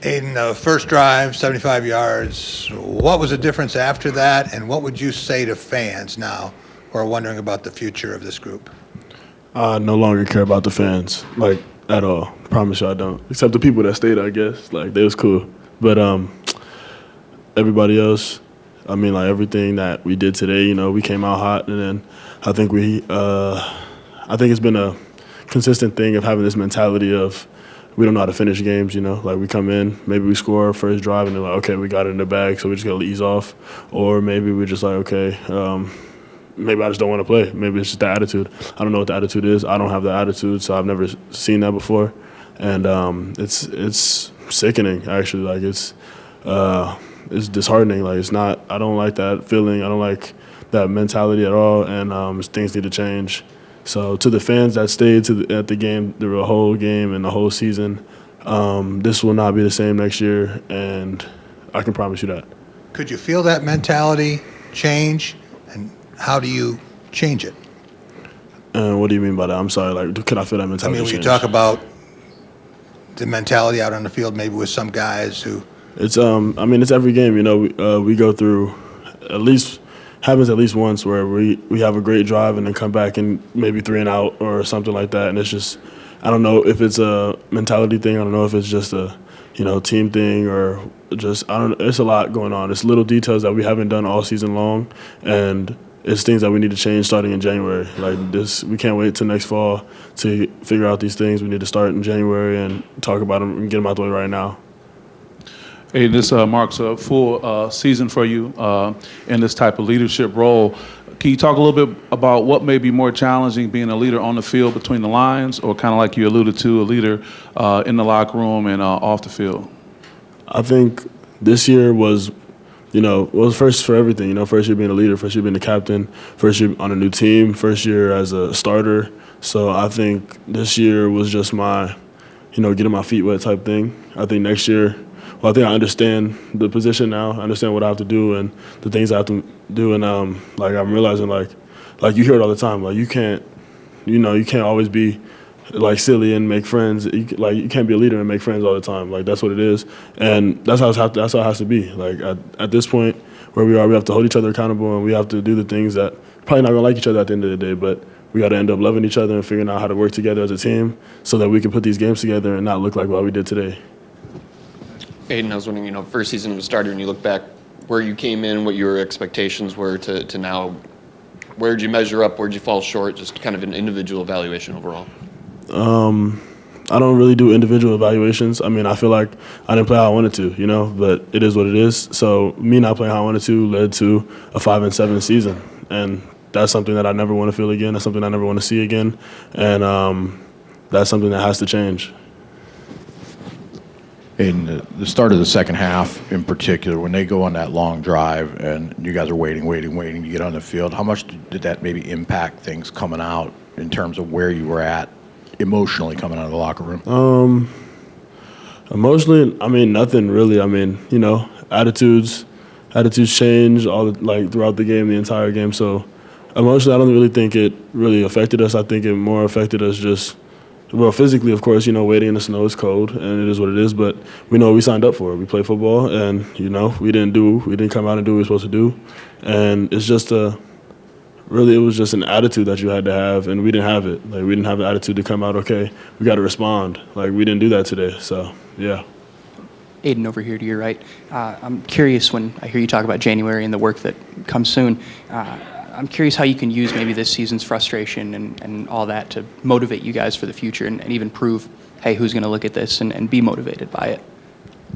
Aidan, first drive, 75 yards. What was the difference after that, and what would you say to fans now who are wondering about the future of this group? I no longer care about the fans, like, at all. Promise you I don't. Except the people that stayed, I guess. Like, they was cool. But everybody else, I mean, like, everything that we did today, you know, we came out hot, and then I think it's been a consistent thing of having this mentality of we don't know how to finish games, you know. Like, we come in, maybe we score our first drive, and they're like, okay, we got it in the bag, so we just got to ease off. Or maybe we're just like, okay, maybe I just don't want to play. Maybe it's just the attitude. I don't know what the attitude is. I don't have the attitude, so I've never seen that before. And it's sickening, actually. Like, it's disheartening. Like, it's not, I don't like that feeling. I don't like that mentality at all, and things need to change. So to the fans that stayed at the game, the whole game and the whole season, this will not be the same next year, and I can promise you that. Could you feel that mentality change, and how do you change it? And what do you mean by that? I'm sorry, like, could I feel that mentality I mean, when change? you talk about the mentality out on the field, maybe with some guys who... It's it's every game, you know. We go through happens at least once where we have a great drive and then come back and maybe 3 and out or something like that. And it's just, I don't know if it's a mentality thing. I don't know if it's just a, team thing or just, I don't know. It's a lot going on. It's little details that we haven't done all season long, and it's things that we need to change starting in January. Like this, we can't wait till next fall to figure out these things. We need to start in January and talk about them and get them out the way right now. Hey, this marks a full season for you in this type of leadership role. Can you talk a little bit about what may be more challenging, being a leader on the field between the lines, or kind of like you alluded to, a leader in the locker room and off the field? I think this year was, first for everything. First year being a leader, first year being the captain, first year on a new team, first year as a starter. So I think this year was just my, getting my feet wet type thing. I think next year, I think I understand the position now. I understand what I have to do and the things I have to do. And I'm realizing like you hear it all the time. Like you can't always be like silly and make friends. You can't be a leader and make friends all the time. Like that's what it is, and that's how it has to be. Like at this point where we are, we have to hold each other accountable, and we have to do the things that probably not gonna like each other at the end of the day, but we got to end up loving each other and figuring out how to work together as a team so that we can put these games together and not look like what we did today. Aidan, I was wondering, first season of a starter, and you look back where you came in, what your expectations were to now, where did you measure up, where did you fall short, just kind of an individual evaluation overall? I don't really do individual evaluations. I mean, I feel like I didn't play how I wanted to, but it is what it is. So me not playing how I wanted to led to a 5-7 season, and that's something that I never want to feel again. That's something I never want to see again, and that's something that has to change. In the start of the second half in particular, when they go on that long drive and you guys are waiting to get on the field, how much did that maybe impact things coming out in terms of where you were at emotionally coming out of the locker room? Emotionally, I mean, nothing really. I mean, attitudes change throughout the game, the entire game. So emotionally, I don't really think it really affected us. I think it more affected us just, well, physically, of course, waiting in the snow is cold, and it is what it is, but we know what we signed up for. We play football, and, we didn't come out and do what we were supposed to do. And it's just it was just an attitude that you had to have, and we didn't have it. Like, we didn't have the attitude to come out, okay, we got to respond. Like, we didn't do that today, so, yeah. Aidan, over here to your right. I'm curious, when I hear you talk about January and the work that comes soon, I'm curious how you can use maybe this season's frustration and all that to motivate you guys for the future and even prove, hey, who's going to look at this and be motivated by it?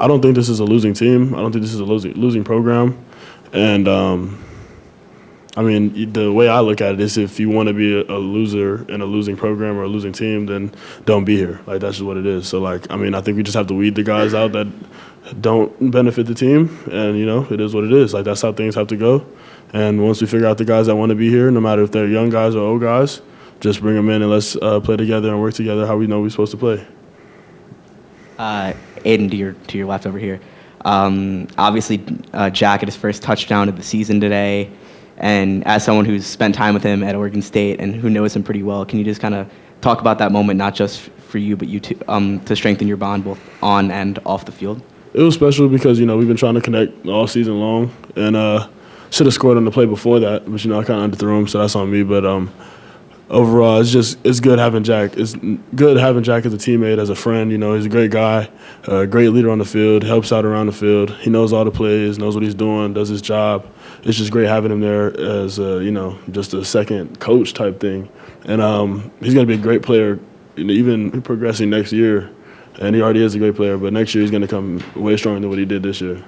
I don't think this is a losing team. I don't think this is a losing program. And, the way I look at it is if you want to be a loser in a losing program or a losing team, then don't be here. Like, that's just what it is. So, I think we just have to weed the guys out that don't benefit the team. And, it is what it is. Like, that's how things have to go. And once we figure out the guys that want to be here, no matter if they're young guys or old guys, just bring them in and let's play together and work together how we know we're supposed to play. Aidan, to your left over here. Obviously, Jack had his first touchdown of the season today. And as someone who's spent time with him at Oregon State and who knows him pretty well, can you just kind of talk about that moment, not just for you, but you to strengthen your bond both on and off the field? It was special because, we've been trying to connect all season long, and should have scored on the play before that, but, I kind of underthrew him, so that's on me. But overall, it's good having Jack. It's good having Jack as a teammate, as a friend. He's a great guy, a great leader on the field, helps out around the field. He knows all the plays, knows what he's doing, does his job. It's just great having him there as, just a second coach type thing. And he's going to be a great player, even progressing next year. And he already is a great player, but next year he's going to come way stronger than what he did this year.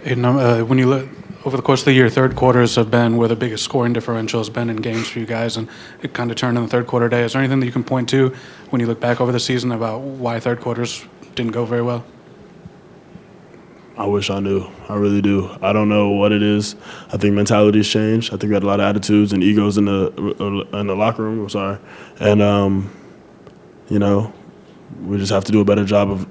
Aidan, when you look over the course of the year, third quarters have been where the biggest scoring differential has been in games for you guys, and it kind of turned in the third quarter day. Is there anything that you can point to when you look back over the season about why third quarters didn't go very well? I wish I knew. I really do. I don't know what it is. I think mentality's changed. I think we had a lot of attitudes and egos in the locker room. I'm sorry, and we just have to do a better job of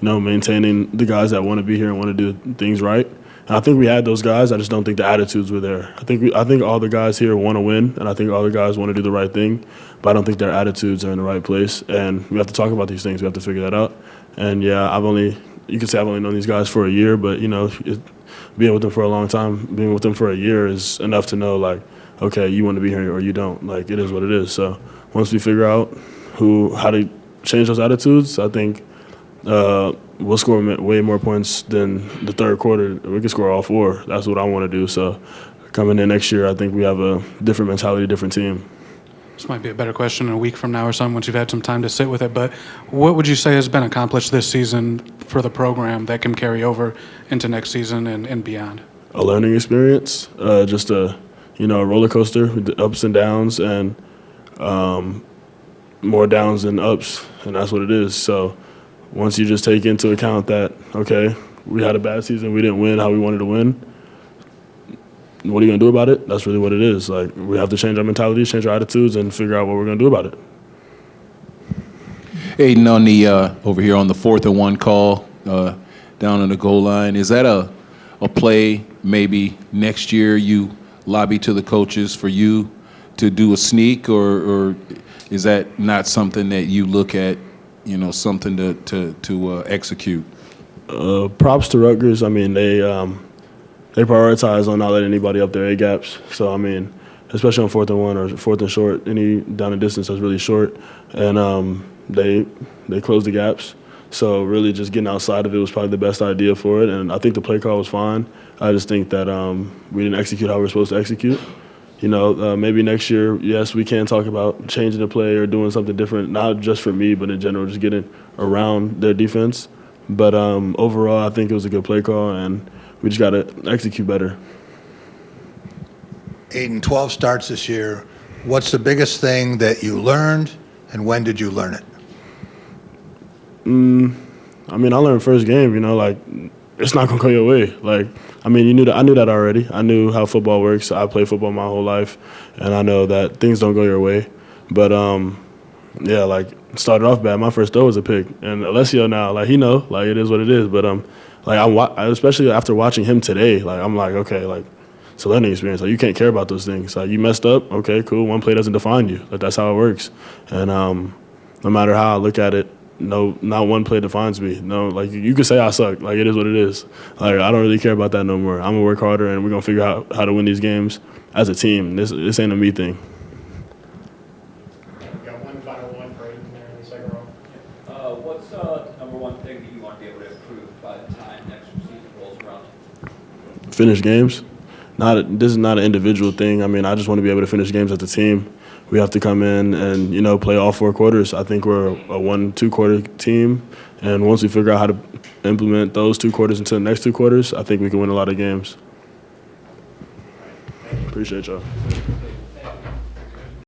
maintaining the guys that want to be here and want to do things right. And I think we had those guys. I just don't think the attitudes were there. I think all the guys here want to win, and I think all the guys want to do the right thing, but I don't think their attitudes are in the right place. And we have to talk about these things. We have to figure that out. And yeah, you could say I've only known these guys for a year, but being with them for a long time, being with them for a year is enough to know, like, okay, you want to be here or you don't. Like, it is what it is. So once we figure out how to change those attitudes, I think we'll score way more points than the third quarter. We can score all four. That's what I want to do. So coming in next year, I think we have a different mentality, different team. This might be a better question in a week from now or something once you've had some time to sit with it, but what would you say has been accomplished this season for the program that can carry over into next season and beyond? A learning experience, just a roller coaster with the ups and downs, and more downs than ups, and that's what it is. So once you just take into account that, okay, we had a bad season, we didn't win how we wanted to win, what are you going to do about it? That's really what it is. Like, we have to change our mentalities, change our attitudes, and figure out what we're going to do about it. Aidan, on the over here on the 4th and 1 call down on the goal line, is that a play maybe next year you lobby to the coaches for you to do a sneak, or is that not something that you look at, something to execute? Props to Rutgers. I mean, they prioritize on not letting anybody up their A gaps. So, I mean, especially on 4th and 1 or 4th and short, any down and distance that's really short, and they close the gaps. So really just getting outside of it was probably the best idea for it, and I think the play call was fine. I just think that we didn't execute how we were supposed to execute. Maybe next year, yes, we can talk about changing the play or doing something different, not just for me, but in general, just getting around their defense. But overall, I think it was a good play call, and we just got to execute better. Aidan, 12 starts this year. What's the biggest thing that you learned, and when did you learn it? I learned first game, it's not going to go your way. I knew that already. I knew how football works. I played football my whole life, and I know that things don't go your way. But, started off bad. My first throw was a pick. And Alessio now, he it is what it is. But, especially after watching him today, I'm like, okay, it's a learning experience. You can't care about those things. You messed up, okay, cool. One play doesn't define you. That's how it works. And no matter how I look at it, no, not one play defines me. No, you could say I suck. It is what it is. I don't really care about that no more. I'm gonna work harder, and we're gonna figure out how to win these games as a team. This ain't a me thing. We've got one final one for Aidan there in the second row. What's number one thing that you want to be able to improve by the time next season rolls around? Finish games. This is not an individual thing. I just want to be able to finish games as a team. We have to come in and, play all 4 quarters. I think we're a 1-2 quarter team. And once we figure out how to implement those 2 quarters into the next 2 quarters, I think we can win a lot of games. Appreciate y'all.